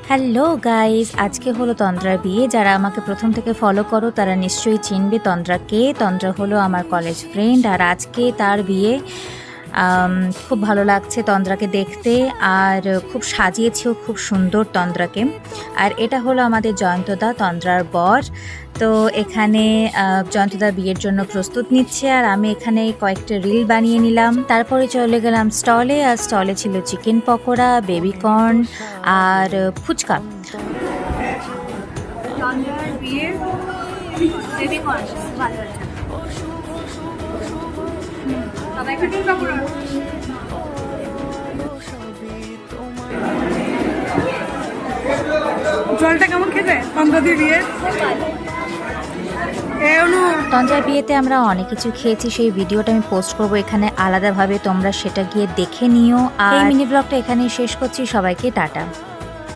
Hello guys, আজকে হলো তন্দ্রার বিয়ে। যারা আমাকে প্রথম থেকে ফলো করো তারা নিশ্চয়ই চিনবে তন্দ্রাকে। তন্দ্রা হলো আমার কলেজ ফ্রেন্ড, আর আজকে তার বিয়ে। খুব ভালো লাগছে তন্দ্রাকে দেখতে, আর খুব সাজিয়েছেও খুব সুন্দর তন্দ্রাকে। আর এটা হলো আমাদের জয়ন্তদা, তন্দ্রার বর। তো এখানে জয়ন্তদা বিয়ের জন্য প্রস্তুত নিচ্ছে, আর আমি এখানে কয়েকটা রিল বানিয়ে নিলাম। তারপরে চলে গেলাম স্টলে, আর স্টলে ছিল চিকেন পকোড়া, বেবিকর্ন আর ফুচকা। জলটা কেমন খেতে তন্দ্রাদের বিয়ে? তন্দ্রার বিয়েতে আমরা অনেক কিছু খেয়েছি, সেই ভিডিওটা আমি পোস্ট করব এখানে আলাদাভাবে, তোমরা সেটা গিয়ে দেখে নিও। আর এই মিনি ব্লগটা এখানেই শেষ করছি। সবাইকে টাটা।